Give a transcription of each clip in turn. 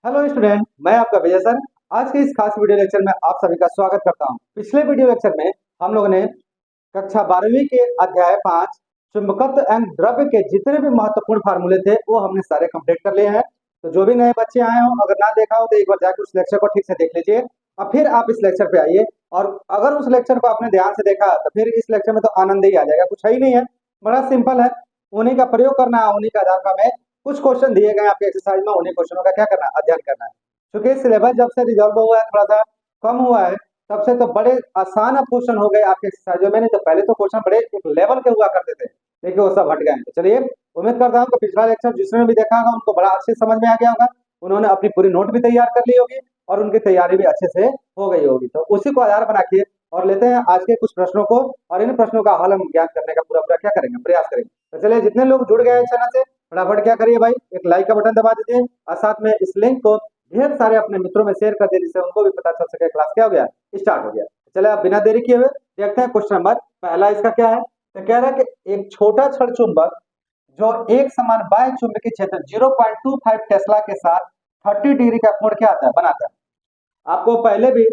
Hello student, मैं आपका विजय sir. आज के इस खास वीडियो लेक्चर में आप सभी का स्वागत करता हूं। पिछले वीडियो लेक्चर में हम लोगों ने कक्षा 12वीं के अध्याय 5 चुंबकत्व एवं द्रव्य के जितने भी महत्वपूर्ण फार्मूले थे वो हमने सारे कंप्लीट कर लिए हैं। तो जो भी नए बच्चे आए हो, अगर ना देखा हो तो एक बार जाकर उस लेक्चर को ठीक से देख लीजिए और फिर आप इस लेक्चर पे आइए। और अगर उस लेक्चर को आपने ध्यान से देखा तो फिर इस लेक्चर में तो आनंद ही आ जाएगा। कुछ है ही नहीं है, बड़ा सिंपल है। उन्हीं का प्रयोग करना है, उन्हीं के आधार पर हमें कुछ क्वेश्चन दिए गए आपके एक्सरसाइज में, उन्हीं क्वेश्चनों का क्या करना है, अध्ययन करना है। क्योंकि सिलेबस जब से रिजॉल्व हुआ है, थोड़ा सा कम हुआ है, तब से तो बड़े आसान अब क्वेश्चन हो गए आपके एक्सरसाइजों में। नहीं तो पहले तो क्वेश्चन बड़े एक लेवल के हुआ करते थे, लेकिन वो सब हट गए हैं। तो चलिए, उम्मीद करता हूँ कि पिछला लेक्चर जिसने भी देखा होगा उनको बड़ा अच्छे समझ में आ गया होगा। उन्होंने अपनी पूरी नोट भी तैयार कर ली होगी और उनकी तैयारी भी अच्छे से हो गई होगी। तो उसी को आधार बना के और लेते हैं आज के कुछ प्रश्नों को, और इन प्रश्नों का हल हम ज्ञात करने का पूरा पूरा क्या करेंगे, प्रयास करेंगे। तो चलिए, जितने लोग जुड़ गए हैं चैनल से, फटाफट क्या करिए भाई, एक लाइक का बटन दबा दीजिए और साथ में इस लिंक को ढेर सारे अपने मित्रों में शेयर कर दिए, जिससे उनको भी पता चल सके क्लास क्या हो गया, स्टार्ट हो गया। चले, आप बिना देरी किए हुए देखते हैं क्वेश्चन नंबर पहला। इसका क्या है? तो कह रहा है कि एक छोटा छड़ चुंबक जो एक समान बाह्य चुंबकीय क्षेत्र 0.25 टेस्ला के साथ 30 डिग्री का कोण क्या आता है, बनाता है। आपको पहले भी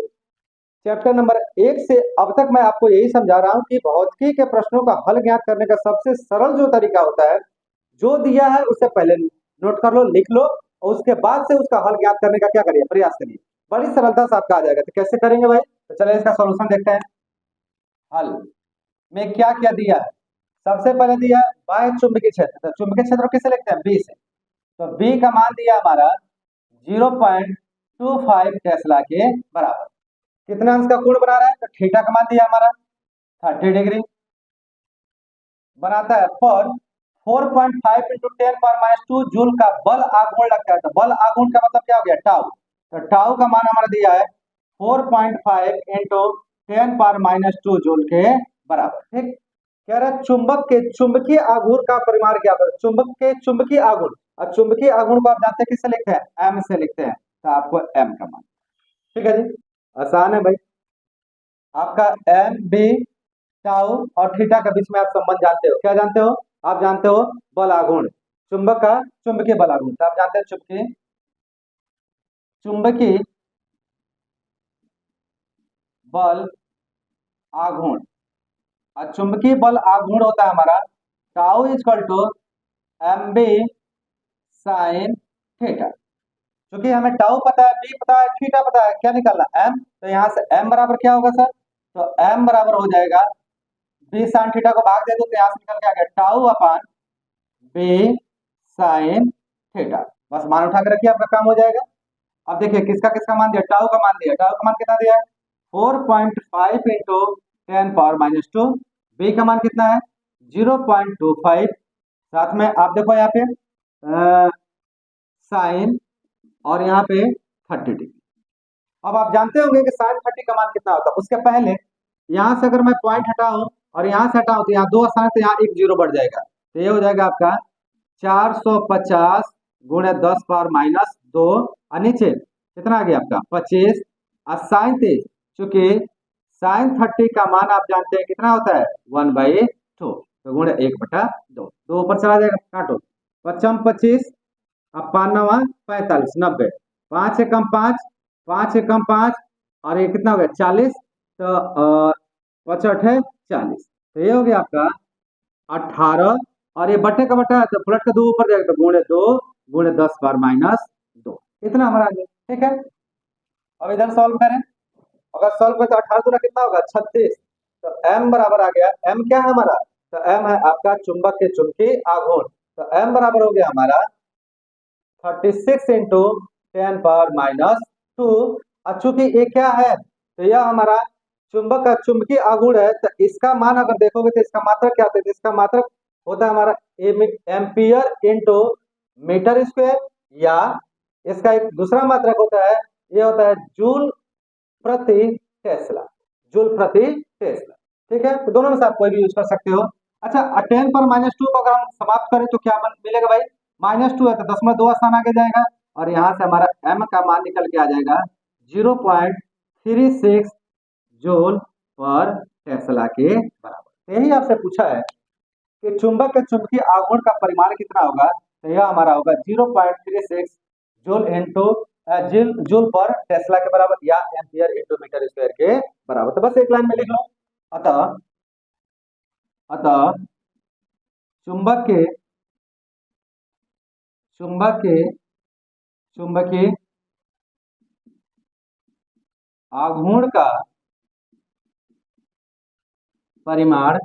चैप्टर नंबर 1 से अब तक मैं आपको यही समझा रहा हूं कि भौतिकी के प्रश्नों का हल ज्ञात करने का सबसे सरल जो तरीका होता है, जो दिया है उससे पहले नोट कर लो, लिख लो, और उसके बाद से उसका हल ज्ञात करने का क्या करिए, प्रयास करिए। बड़ी सरलता से आपका आ जाएगा। तो कैसे करेंगे भाई? तो चलिए इसका सॉल्यूशन देखते हैं। हल में क्या क्या दिया है? सबसे पहले दिया है बाह्य चुंबकीय क्षेत्र। तो चुंबकीय क्षेत्र किसे लिखते हैं? बी से। तो बी का मान दिया हमारा 0.25 टेस्ला के बराबर। कितना अंश का कोण बना रहा है? तो थीटा का मान दिया हमारा 30 डिग्री बनाता है, पर 4.5 इंटू 10⁻² जूल का बल आघूर्ण लगता है। तो बल आघूर्ण का मतलब क्या हो गया? टाउ। तो टाउ का मान हमारा दिया है 4.5 इंटू 10⁻² जूल के बराबर। ठीक, कह रहा है चुंबक के चुंबकीय आघूर्ण का परिमाण क्या होगा? चुंबक के चुंबकीय आघूर्ण, और चुंबकीय आघूर्ण को आप जानते हैं किससे लिखते हैं? एम से लिखते हैं। तो आपको एम का मान, ठीक है जी, आसान है भाई। आपका एम बी टाउ और थीटा के बीच में आप संबंध जानते हो, क्या जानते हो? आप जानते हो बल आघूर्ण, चुंबक का चुंबकीय बल आघूर्ण। तो आप जानते हैं चुंबकीय चुंबकीय बल आघूर्ण, और चुंबकीय बल आघूर्ण होता है हमारा tau equal to M B sine theta. क्योंकि हमें टाउ पता है, बी पता है, थीटा पता है, क्या निकालना? एम। तो यहाँ से एम बराबर क्या होगा सर? तो एम बराबर हो जाएगा बी साइन थीटा को भाग दे दो तो यहाँ से निकल के आ गया टाउ अपान बी साइन थीटा। बस मान उठा के रखिए, आपका काम हो जाएगा। अब देखिए किसका किसका मान दिया? टाउ का मान दिया। टाउ का मान कितना दिया है? 4.5 इंटू 10⁻²। बी का मान कितना है? 0.25। साथ में आप देखो यहाँ पे साइन और यहाँ पे 30 डिग्री। अब आप जानते होंगे कि साइन 30 का मान कितना होता है। उसके पहले यहाँ से अगर मैं पॉइंट हटाऊं और यहाँ से हटाऊं तो यहाँ दो स्थान है, तो यहाँ एक जीरो बढ़ जाएगा। तो ये हो जाएगा आपका 450 गुणे 10⁻²। और नीचे कितना आ गया आपका? 25 और साइन 23। चूंकि साइन 30 का मान आप जानते हैं कितना होता है? 1/2। तो गुणे 1/2, दो ऊपर चला जाएगा, काटो। 55 25 अब 5 9 45 90, 5 एकम 5, 5 एकम 5, और ये कितना हो गया? 40। तो 65 है 40। तो ये हो गया आपका 18, और ये बट्टे का बट्टा है तो प्लस का 2 ऊपर जाएगा, तो गुणे 2 गुणे 10⁻²। इतना हमारा आ गया। ठीक है, अब इधर सॉल्व करें। अगर सॉल्व करें तो 18 दूना कितना होगा? 36। तो एम बराबर आ गया, एम क्या है हमारा? तो एम है आपका चुंबक के चुंबकीय आघूर्ण। तो एम बराबर हो गया हमारा 36 इंटू 10⁻²। और चूंकि ये क्या है, तो यह हमारा चुंबक का चुंबकीय आघूर्ण है, तो इसका मान अगर देखोगे तो इसका मात्रक क्या होता है? तो इसका मात्रक होता है हमारा एम्पियर इंटू मीटर स्क्वायर, या इसका एक दूसरा मात्रक होता है, ये होता है जूल प्रति टेस्ला। जूल प्रति टेस्ला। ठीक है, तो दोनों में से आप कोई भी यूज कर सकते हो। अच्छा, 10⁻² को अगर हम समाप्त करें तो क्या मिलेगा भाई? -2 है तो 0.2 स्थान आगे जाएगा, और यहाँ से हमारा m का मान निकल के आ जाएगा 0.36 जूल पर टेस्ला के बराबर। यही आपसे पूछा है कि चुंबक के चुंबकीय आघूर्ण का परिमाण कितना होगा? तो यह हमारा होगा 0.36 जूल इंटू जूल पर टेस्ला के बराबर या एम्पियर इंटू मीटर स्क्वायर के बराबर। तो बस एक लाइन में लिख लो। अतः अतः चुंबक के चुंबकीय आघूर्ण का परिमाण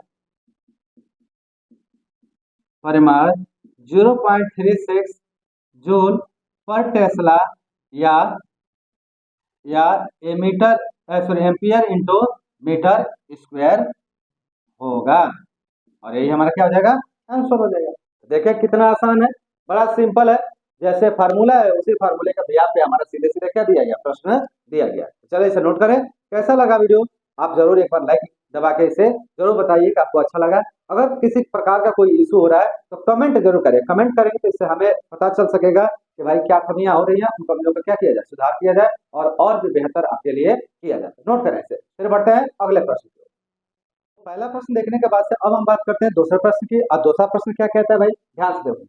0.36 जूल पर टेस्ला या एम्पियर इंटू मीटर स्क्वायर होगा। और यही हमारा क्या हो जाएगा, आंसर हो जाएगा। देखिए कितना आसान है, बड़ा सिंपल है। जैसे फार्मूला है उसी फार्मूले का ब्याज पे हमारा सीधे सीधे क्या दिया गया, प्रश्न दिया गया। चलिए इसे नोट करें। कैसा लगा वीडियो, आप जरूर एक बार लाइक दबा के इसे जरूर बताइए कि आपको अच्छा लगा। अगर किसी प्रकार का कोई इशू हो रहा है तो कमेंट जरूर करें। कमेंट करेंगे तो इससे हमें पता चल सकेगा कि भाई क्या कमियां हो रही हैं, उन कमियों का क्या किया जाए, सुधार किया जाए और भी बेहतर आपके लिए किया जाए। नोट करें इसे। फिर बढ़ते हैं अगले प्रश्न की। पहला प्रश्न देखने के बाद से अब हम बात करते हैं दूसरे प्रश्न की। और दूसरा प्रश्न क्या कहता है भाई, ध्यान से देखो।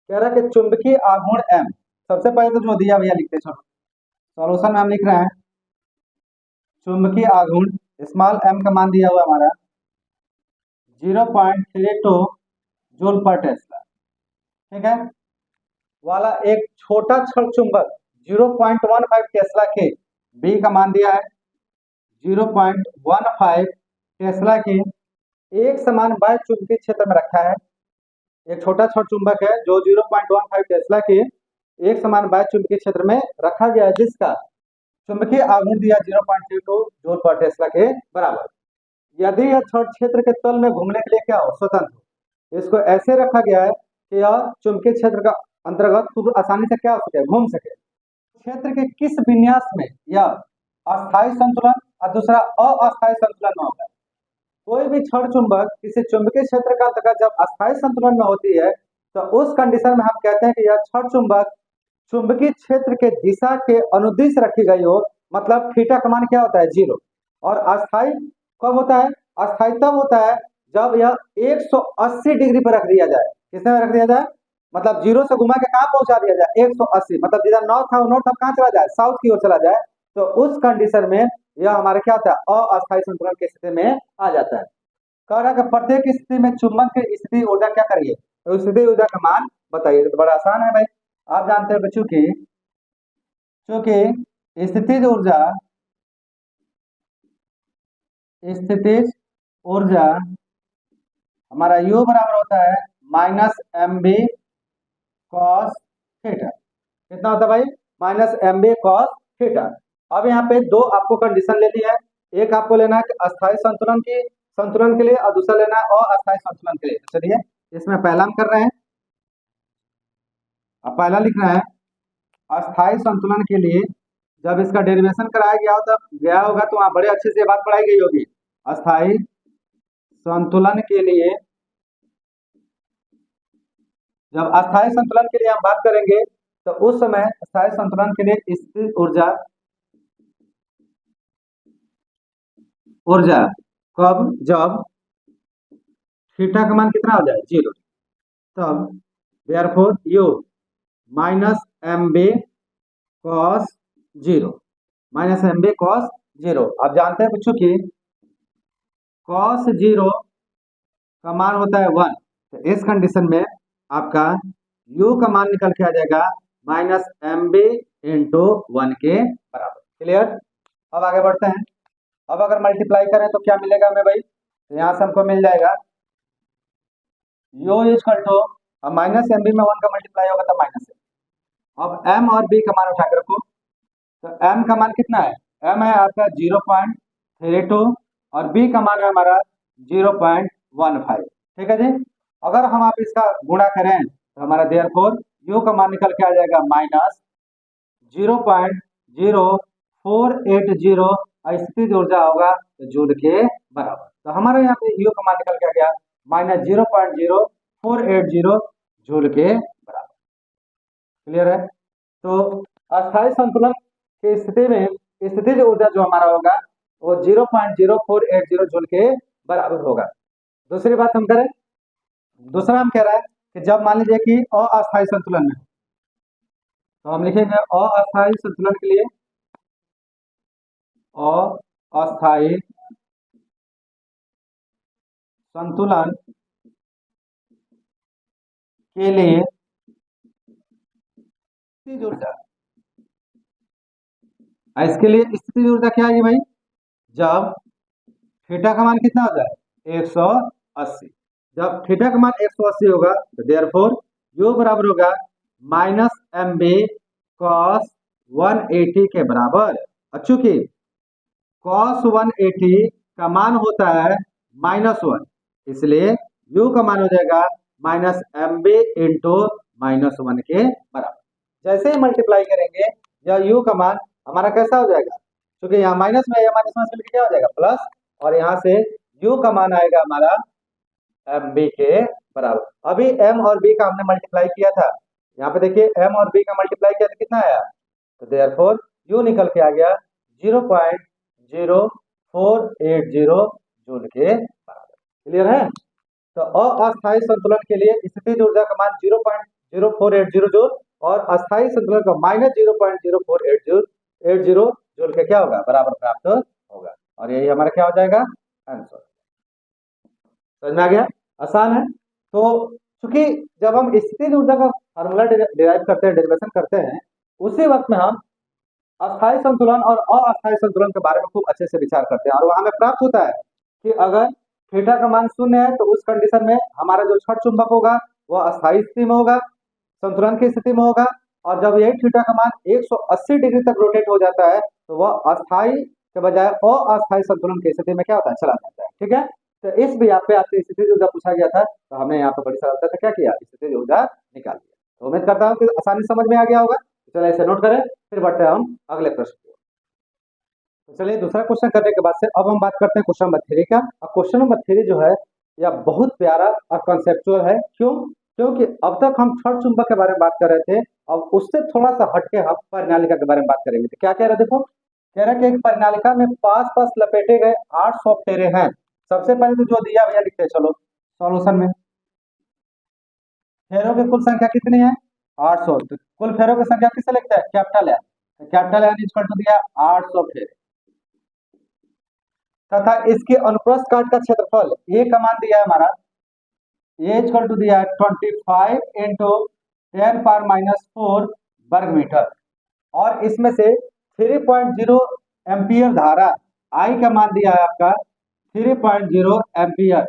कह रहा है कि चुंबकीय आघूर्ण M। सबसे पहले तो जो दिया भैया लिखते हैं, सॉल्यूशन में हम लिख रहे हैं चुंबकीय आघूर्ण स्मॉल m का मान दिया हुआ हमारा 0.32 जूल पर टेस्ला, ठीक है, वाला एक छोटा छड़ चुंबक 0.15 टेस्ला के B का मान दिया है 0.15 टेस्ला के एक समान बाह्य चुंबकीय क्षेत्र में रखा है। एक छोटा छड़ चुंबक है जो 0.15 टेस्ला के एक समान बाह्य चुंबकीय क्षेत्र में रखा गया है, जिसका चुंबकीय आघूर्ण दिया 0.32 जूल पर टेस्ला के बराबर। यदि यह छड़ क्षेत्र के तल में घूमने के लिए क्या हो, स्वतंत्र, इसको ऐसे रखा गया है कि यह चुंबकीय क्षेत्र का अंतर्गत खूब आसानी से क्या हो सके, घूम सके। क्षेत्र के किस विन्यास में यह अस्थायी संतुलन और दूसरा अस्थायी संतुलन में होगा। कोई भी छड़ चुंबक किसी चुंबकीय क्षेत्र का अंतर्गत जब अस्थायी संतुलन में होती है तो उस कंडीशन में हम कहते हैं कि यह छड़ चुंबक चुंबकीय क्षेत्र के दिशा के अनुदिश रखी गई हो, मतलब थीटा का मान क्या होता है, 0। और अस्थायी कब होता है, अस्थायी तब होता है जब यह 180 डिग्री पर रख दिया जाए। किसमें रख दिया जाए, मतलब 0 से घुमा के कहाँ पहुंचा दिया जाए, 180, मतलब जिधर नॉर्थ था वो नॉर्थ अब कहाँ चला जाए, साउथ की ओर चला जाए। तो उस कंडीशन में यह हमारा क्या होता है, अस्थायी संतुलन की स्थिति में आ जाता है। कह रहा है कि प्रत्येक स्थिति में चुंबक की स्थिति ऊर्जा क्या करिए, तो स्थिति ऊर्जा का मान बताइए। तो बड़ा आसान है भाई, आप जानते हैं बच्चों की, चूंकि स्थितिज ऊर्जा हमारा U बराबर होता है -mb cos थीटा। कितना होता है भाई, -mb cos थीटा। अब यहाँ पे दो आपको कंडीशन लेनी है, एक आपको लेना है अस्थायी संतुलन के लिए और दूसरा लेना है अस्थायी संतुलन के लिए। तो चलिए इसमें पहला हम कर रहे हैं। अब पहला लिख रहे हैं अस्थायी संतुलन के लिए जब इसका डेरिवेशन कराया गया होगा तो वहां बड़े अच्छे से बात पढ़ाई गई होगी। अस्थायी संतुलन के लिए, जब अस्थायी संतुलन के लिए हम बात करेंगे तो उस समय अस्थायी संतुलन के लिए स्थिर ऊर्जा कब, जब थीटा का मान कितना हो जाए, 0, तब therefore U -mb cos 0, -mb cos 0। आप जानते हैं बच्चों की cos 0 का मान होता है 1। तो इस कंडीशन में आपका U का मान निकल के आ जाएगा -mb इंटू 1 के बराबर। क्लियर। अब आगे बढ़ते हैं। अब अगर मल्टीप्लाई करें तो क्या मिलेगा हमें भाई, तो यहाँ से हमको मिल जाएगा U इक्वल टू, अब -mb में 1 का मल्टीप्लाई होगा तो -m। अब m और b का मान उठा के रखो, तो m का मान कितना है, m है आपका 0.32 और b का मान है हमारा 0.15। ठीक है जी। अगर हम आप इसका गुणा करें तो हमारा देयरफॉर U का मान निकल के आ जाएगा -0.0480 और स्थितिज ऊर्जा होगा तो जूल के बराबर। तो हमारे यहाँ पे U का मान निकल के आ गया -0.0480 जूल के बराबर। क्लियर है। तो अस्थायी संतुलन की स्थिति में स्थितिज ऊर्जा जो हमारा होगा वो 0.0480 जूल के बराबर होगा। दूसरी बात हम करें, दूसरा हम कह रहे हैं कि जब मान लीजिए कि अस्थायी संतुलन में, तो हम लिखेंगे अस्थायी संतुलन के लिए, अस्थायी संतुलन के लिए स्थितिज ऊर्जा, इसके लिए स्थितिज ऊर्जा क्या है भाई, जब थीटा का मान कितना हो जाए 180, जब थीटा का मान 180 होगा तो देयरफॉर यू बराबर होगा माइनस एम बी कॉस 180 के बराबर। चूंकि कॉस 180 का मान होता है -1, इसलिए यू का मान हो जाएगा माइनस एम बी इंटू -1 के बराबर। जैसे ही मल्टीप्लाई करेंगे या यू का मान हमारा कैसा हो जाएगा, क्योंकि यहाँ माइनस में या माइनस में मिलकर क्या हो जाएगा प्लस, और यहाँ से यू का मान आएगा हमारा एम बी के बराबर। अभी एम और बी का हमने मल्टीप्लाई किया था, यहाँ पे देखिए एम और बी का मल्टीप्लाई किया तो कितना आया, तो देयरफॉर यू निकल के आ गया 0.0480 जूल के बराबर। क्लियर है। तो अस्थायी संतुलन के लिए स्थितिज ऊर्जा का मान 0.0480 जूल और अस्थायी संतुलन का -0.0480 जूल के क्या होगा बराबर प्राप्त होगा, और यही हमारा क्या हो जाएगा आंसर। समझ में आ गया, आसान है। तो चूंकि जब हम स्थितिज ऊर्जा का फार्मूला डिराइव करते हैं, डेरिवेशन करते हैं, उसी वक्त में हम अस्थायी संतुलन और अस्थायी संतुलन के बारे में खूब अच्छे से विचार करते हैं, और वहां में प्राप्त होता है कि अगर थीटा का मान 0 है तो उस कंडीशन में हमारा जो छड़ चुंबक होगा वह अस्थायी स्थिति में होगा, संतुलन की स्थिति में होगा, और जब यही थीटा का मान 180 डिग्री तक रोटेट हो जाता है तो वह अस्थायी के बजाय अस्थायी संतुलन की स्थिति में क्या होता है चला जाता है। ठीक है, तो इस भी पे आपसे स्थितिज ऊर्जा पूछा गया था, तो हमने यहाँ पे बड़ी सरलता से क्या किया, स्थितिज ऊर्जा निकाल दिया। तो उम्मीद करता हूँ कि आसानी समझ में आ गया होगा। चलिए इसे नोट करें, फिर बढ़ते हैं हम अगले प्रश्न की। तो चलिए दूसरा क्वेश्चन करने के बाद से अब हम बात करते हैं क्वेश्चन नंबर 3 का। और क्वेश्चन नंबर 3 जो है यह बहुत प्यारा और कॉन्सेप्चुअल है। क्यों? क्योंकि अब तक हम छड़ चुंबक के बारे में बात कर रहे थे, अब उससे थोड़ा सा हटके हम परिनालिका के बारे में बात करेंगे। तो क्या कह रहे हैं, देखो कह रहा है कि एक परिनालिका में पास पास लपेटे गए 800 फेरे हैं। सबसे पहले तो जो दिया भैया लिखते हैं, चलो सॉल्यूशन में फेरों की कुल संख्या कितनी है 800, तो कुल फेरों की संख्या किससे लिखते हैं, कैपिटल है, कैपिटल एन इक्वल टू दिया 800 फेरे, तथा इसके अनुप्रस्थ काट का क्षेत्रफल ए का मान दिया है हमारा, ए इक्वल टू दिया है 25 इंटू 10⁻⁻4 वर्ग मीटर, और इसमें से 3.0 एम्पियर धारा आई का मान दिया है आपका 3.0 एम्पियर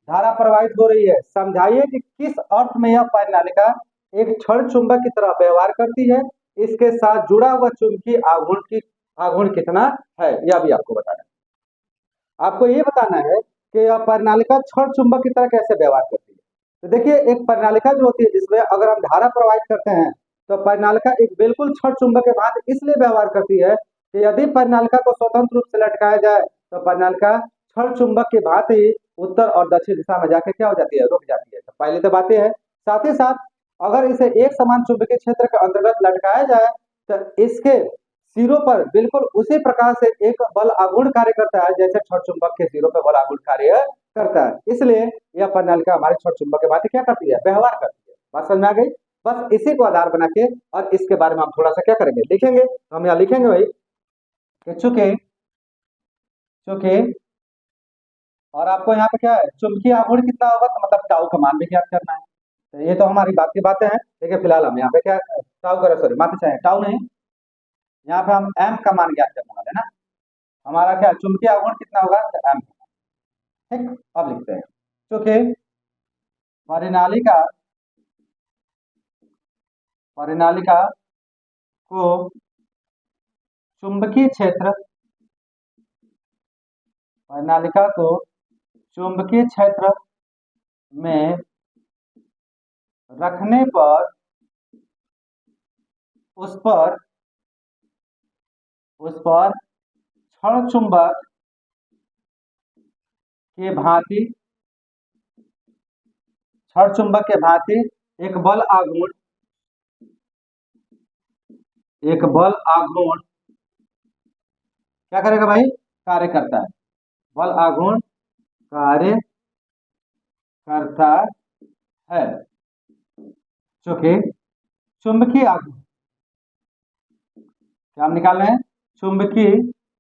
धारा प्रवाहित हो रही है। समझाइए कि किस अर्थ में यह परिनालिका एक छड़ चुंबक की तरह व्यवहार करती है, इसके साथ जुड़ा हुआ चुंबकीय आघूर्ण कितना है, यह भी आपको बताना है। आपको ये बताना है कि यह परिनालिका छड़ चुंबक की तरह कैसे व्यवहार करती है। तो देखिए एक परिनालिका जो होती है जिसमें अगर हम धारा प्रवाहित करते हैं तो परिनालिका एक बिल्कुल छड़ चुंबक के भांति इसलिए व्यवहार करती है कि यदि परिनालिका को स्वतंत्र रूप से लटकाया जाए तो परिनालिका छड़ चुंबक की भांति उत्तर और दक्षिण दिशा में जाके क्या हो जाती है, रुक जाती है। तो पहले तो बातें है, साथ ही साथ अगर इसे एक समान चुंबकीय क्षेत्र के अंतर्गत लटकाया जाए तो इसके सिरों पर बिल्कुल उसी प्रकार से एक बल आघूर्ण कार्य करता है जैसे छड़ चुंबक के सिरों पर बल आघूर्ण कार्य करता है। इसलिए यह परिनालिका हमारे छड़ चुंबक के भांति क्या करती है, व्यवहार करती है। बात समझ में आ गई। बस इसी को आधार बना के और इसके बारे में हम थोड़ा सा क्या करेंगे, लिखेंगे। हम यहाँ लिखेंगे भाई कि चूंकि और आपको यहाँ पे क्या है चुंबकीय आघूर्ण कितना होगा, तो मतलब टाउ का मान भी ज्ञात करना है। तो ये तो हमारी बात की बातें हैं, ठीक है। फिलहाल हम यहाँ पे क्या टाउ करें, सॉरी माफी चाहे टाउ नहीं, यहाँ पे हम एम का मान ज्ञात करने वाले ना। हमारा क्या चुंबकीय आघूर्ण कितना होगा, तो एम। ठीक, अब लिखते हैं क्योंकि परिनालिका को चुंबकीय क्षेत्र परिनालिका को चुंबकीय क्षेत्र में रखने पर उस पर छड़ चुंबक के भांति एक बल आघूर्ण क्या करेगा भाई, कार्य करता है। बल आघूर्ण कार्य करता है, क्योंकि चुंबकीय आघूर्ण क्या हम निकाल रहे हैं? चुंबकीय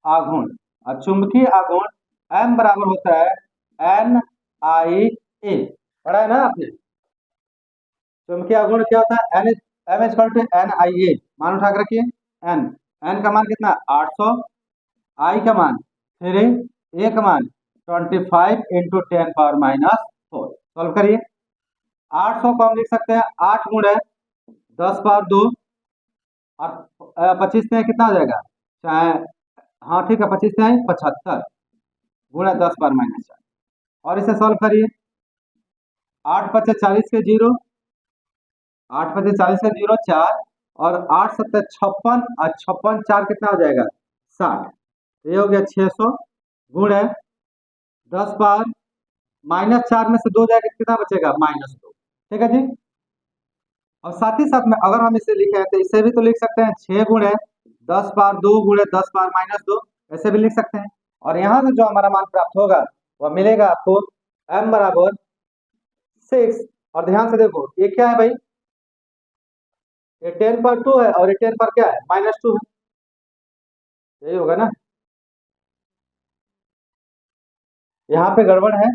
आघूर्ण। और चुंबकीय आघूर्ण M बराबर होता है NIA। पढ़ा है ना आपने? चुंबकीय आघूर्ण क्या होता है? M equal to NIA। मान उठा कर रखिए। N का मान कितना? 800। I का मान 3, A का मान 25 इंटू 10⁻⁴। सॉल्व करिए। 800 को हम लिख सकते हैं 8 गुणे 10⁻2 और 25 से कितना हो जाएगा? चाहे हाँ ठीक है, 25 से 75 गुणे 10⁻⁴। और इसे सॉल्व करिए। 8 पचे 40 के 0, 8 पचे 40 के 0 4, और 8 सत्ते 56 और 56 4 कितना हो जाएगा? 60। ये हो गया 600 गुणे 10⁻⁻4 में से 2 जाएगा, कितना बचेगा? -2। ठीक है जी। और साथ ही साथ में अगर हम इसे लिखें तो इसे भी तो लिख सकते हैं 6 गुणे 10⁻2 गुणे 10⁻⁻2, ऐसे भी लिख सकते हैं। और यहाँ से जो हमारा मान प्राप्त होगा वह मिलेगा आपको M बराबर 6। और ध्यान से देखो ये क्या है भाई? ये 10/2 है और ये 10 पर क्या है? -2 है। यही होगा ना? यहाँ पे गड़बड़ है।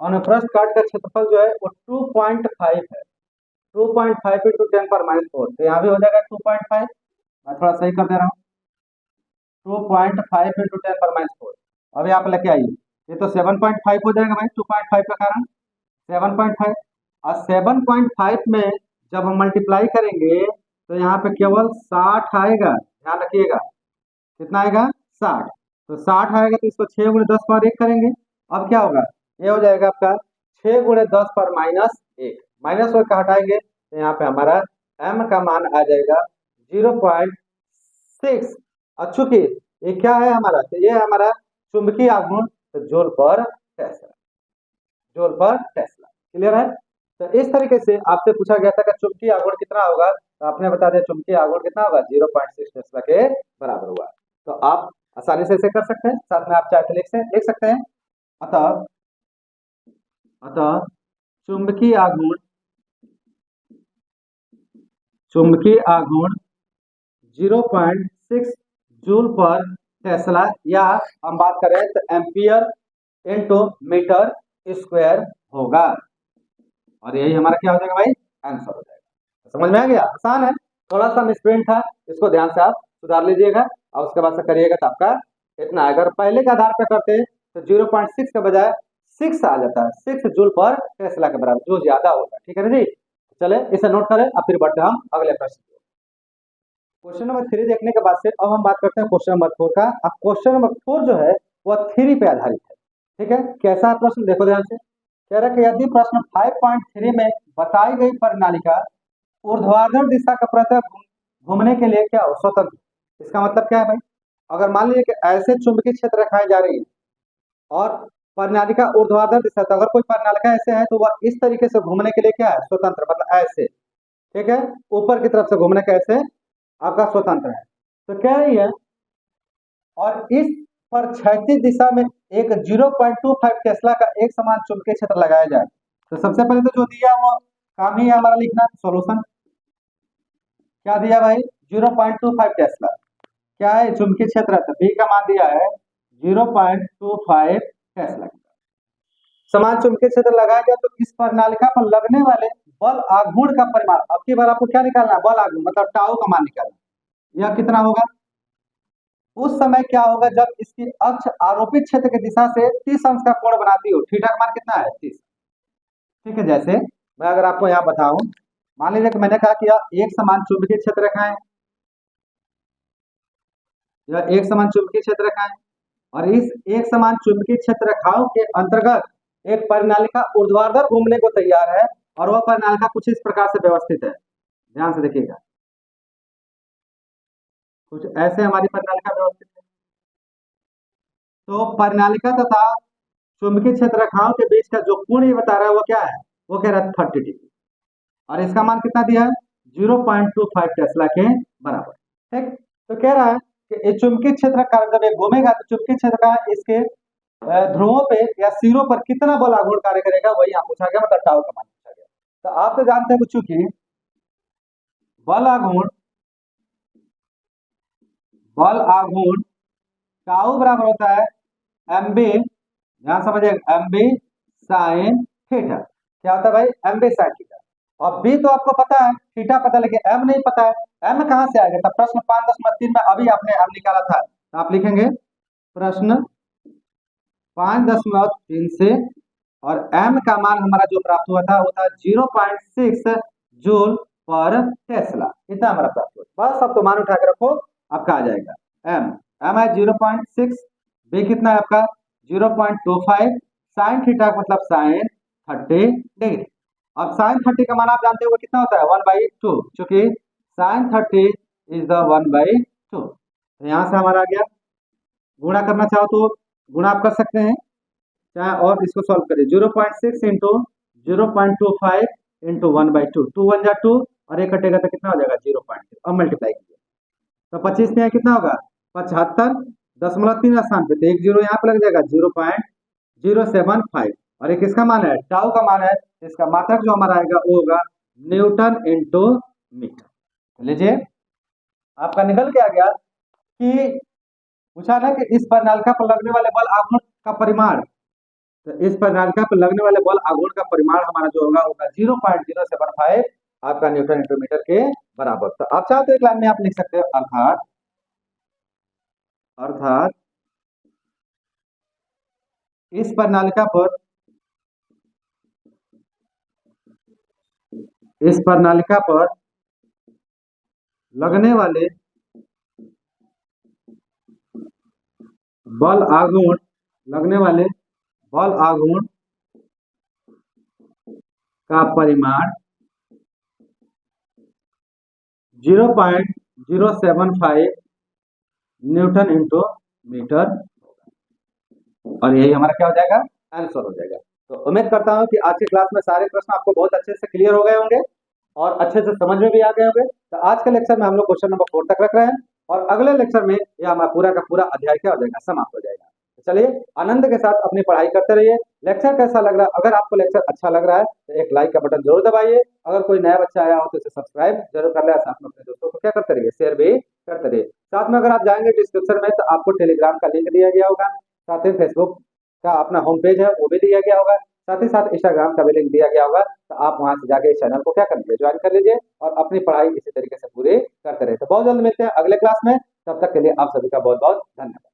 अनुप्रस्थ काट का क्षेत्रफल जो है वो 2.5 है। 2.5 इंटू 10⁻⁴, तो यहाँ भी हो जाएगा 2.5। मैं थोड़ा सही कर दे रहा हूँ। 2.5 इंटू 10⁻⁴। अब यहाँ पे लेके आइए, ये तो 7.5 हो जाएगा भाई, 2.5 का कारण 7.5। और 7.5 में जब हम मल्टीप्लाई करेंगे तो यहाँ पे केवल 60 आएगा। ध्यान रखिएगा, कितना आएगा? 60। तो 60 आएगा तो इसको 6 गुणे 10⁻1 करेंगे। अब क्या होगा? ये हो जाएगा आपका 6 गुणे 10⁻−1। -1 का हटाएंगे तो यहाँ पे हमारा M का मान आ जाएगा 0.6। और चूंकि ये क्या है हमारा? तो ये हमारा चुंबकीय आघूर्ण, तो जूल पर टेस्ला। जूल पर टेस्ला। क्लियर है? तो इस तरीके से आपसे पूछा गया था कि चुंबकीय आघूर्ण कितना होगा, तो आपने बता दिया चुंबकीय आघूर्ण कितना होगा? 0.6 टेस्ला के बराबर हुआ। तो आप आसानी से इसे कर सकते हैं। साथ में आप चाहे तो लिख सकते हैं। अतः अतः चुंबकीय आघूर्ण 0.6 जूल पर टेस्ला, या हम बात करें तो एम्पियर इंटू मीटर स्क्वायर होगा। और यही हमारा क्या हो जाएगा भाई? आंसर हो जाएगा। समझ में आ गया? आसान है, थोड़ा सा मिसप्रिंट था, इसको ध्यान से आप सुधार लीजिएगा और उसके बाद से करिएगा तो आपका इतना। अगर पहले के आधार पर करते तो 0.6 के बजाय 6 आ जाता है। 6 जूल पर टेस्ला के बराबर, जो ज्यादा होगा। ठीक है ना जी? चले इसे नोट करें। अब फिर बढ़ते हम अगले प्रश्न। क्वेश्चन नंबर 3 देखने के बाद से अब हम बात करते हैं क्वेश्चन नंबर 4 का। अब क्वेश्चन नंबर 4 जो है वह 3 पे आधारित है। ठीक है, कैसा है प्रश्न? देखो ध्यान से। कह रहा है कि यदि प्रश्न 5.3 में बताई गई प्रणालिका ऊर्ध्वाधर दिशा का प्रतः घूमने के लिए क्या हो? स्वतंत्र। इसका मतलब क्या है भाई? अगर मान लीजिए कि ऐसे चुंबकीय क्षेत्र रखाई जा रही है और प्रणालिका ऊर्ध्वाधर दिशा, तो अगर कोई प्रणालिका ऐसे है तो वह इस तरीके से घूमने के लिए क्या है? स्वतंत्र, मतलब ऐसे। ठीक है, ऊपर की तरफ से घूमने का ऐसे आपका स्वतंत्र है। तो कह रही है और इस पर क्षैतिज दिशा में एक 0.25 टेस्ला का एक समान चुंबकीय क्षेत्र लगाया जाए। तो सबसे पहले तो जो दिया वो काम ही है हमारा लिखना। सॉल्यूशन क्या दिया भाई? 0.25 टेस्ला। क्या है? चुंबकीय क्षेत्र। तो बी का मान दिया है 0.25 टेस्ला। समान चुंबकीय क्षेत्र लगाया गया तो इस प्रणालिका पर लगने वाले बल आघूर्ण का परिमाण। अब की बार आपको क्या निकालना है? बल आघूर्ण, मतलब टाउ का मान निकालना। यह कितना होगा? उस समय क्या होगा जब इसकी अक्ष आरोपित क्षेत्र की दिशा से 30 अंश का कोण बनाती हो। थीटा का मान कितना है? 30। ठीक है, जैसे मैं अगर आपको यहाँ बताऊं, मान लीजिए कि मैंने कहा कि यह एक समान चुंबकीय क्षेत्र रखा है, यह एक समान चुंबकीय क्षेत्र रखा है, और इस एक समान चुंबकीय क्षेत्र रेखाओं के अंतर्गत एक प्रणालिका ऊर्ध्वाधर घूमने को तैयार है, और वह प्रणालिका कुछ इस प्रकार से व्यवस्थित है। ध्यान से देखिएगा, कुछ ऐसे हमारी प्रणालिका व्यवस्थित है। तो प्रणालिका तथा चुंबकीय क्षेत्र रेखाओं के बीच का जो कोण ये बता रहा है वो क्या है? वो कह रहा है 30 डिग्री, और इसका मान कितना दिया है? 0.25 टेस्ला के बराबर। ठीक, तो कह रहा है कि चुंबकीय क्षेत्र का जब ये घूमेगा तो चुंबकीय क्षेत्र का इसके ध्रुवों पे या सिरों पर कितना बल आघूर्ण कार्य करेगा, वही यहाँ पूछा गया, मतलब टाउ का मान पूछा गया। तो आप तो जानते हैं बच्चों की बल आघूर्ण बल आघूर्ण टाउ बराबर होता है एम बी, ध्यान समझिएगा, एम बी साइन थीटा। क्या होता है भाई? M B sine theta. और बी तो आपको पता है, थीटा पता, लेकिन एम नहीं पता है। एम कहां से आएगा? तब प्रश्न 5.3 में अभी आपने एम निकाला था, तो आप लिखेंगे प्रश्न 5.3 से, और m का मान हमारा जो प्राप्त हुआ था वो था 0.6 जूल पर टेस्ला। इतना हमारा प्राप्त हुआ। बस अब तो मान उठा के रखो, आपका आ जाएगा m। m है 0.6, b कितना है आपका 0.25, साइन थीटा का मतलब साइन 30 डिग्री। अब साइन 30 का मान आप जानते हो कितना होता है 1/2, क्योंकि साइन 30 इज द 1/2। तो यहाँ से हमारा आ गया। गुणा करना चाहो तो गुणा आप कर सकते हैं चाहे, और इसको सॉल्व करिए। 0.6 इंटू 0.25 इंटू 1/2, 2 1 जा 2, और एक कटेगा तो कितना हो जाएगा 0.3। अब मल्टीप्लाई कीजिए तो 25 में कितना होगा 75.3 स्थान पे, तो एक जीरो यहाँ पे लग जाएगा 0.075, और एक इसका मान है टाउ का मान है, इसका मात्रक जो हमारा आएगा वो होगा न्यूटन इंटू मीटर। लीजिए आपका निकल के आ गया कि पूछा ना कि इस प्रणालिका पर लगने वाले बल आघूर्ण का परिमाण, तो इस प्रणालिका पर लगने वाले बल आघूर्ण का परिमाण हमारा जो होगा 0.075 आपका न्यूटन इंटू मीटर के बराबर। तो आप चाहते एक लाइन में आप लिख सकते हो अर्थात अर्थात इस प्रणालिका पर लगने वाले बल आघूर्ण का परिमाण 0.075 न्यूटन इंटू मीटर, और यही हमारा क्या हो जाएगा आंसर हो जाएगा। तो उम्मीद करता हूं कि आज की क्लास में सारे प्रश्न आपको बहुत अच्छे से क्लियर हो गए होंगे और अच्छे से समझ में भी आ गए होंगे। तो आज के लेक्चर में हम लोग क्वेश्चन नंबर 4 तक रख रहे हैं, और अगले लेक्चर में यह हमारा पूरा का पूरा अध्याय क्या हो जाएगा समाप्त हो जाएगा। तो चलिए आनंद के साथ अपनी पढ़ाई करते रहिए। लेक्चर कैसा लग रहा है? अगर आपको लेक्चर अच्छा लग रहा है तो एक लाइक का बटन जरूर दबाइए। अगर कोई नया बच्चा आया हो तो इसे सब्सक्राइब जरूर कर ले, साथ में अपने दोस्तों को क्या करते रहिए, शेयर भी करते रहिए। साथ में अगर आप जाएंगे डिस्क्रिप्शन में तो आपको टेलीग्राम का लिंक दिया गया होगा, साथ ही फेसबुक का अपना होम पेज है वो भी दिया गया होगा, साथ ही साथ इंस्टाग्राम का भी लिंक दिया गया होगा। तो आप वहां से जाके इस चैनल को क्या कर लीजिए, ज्वाइन कर लीजिए, और अपनी पढ़ाई इसी तरीके से पूरी करते रहे। तो बहुत जल्द मिलते हैं अगले क्लास में, तब तक के लिए आप सभी का बहुत बहुत धन्यवाद।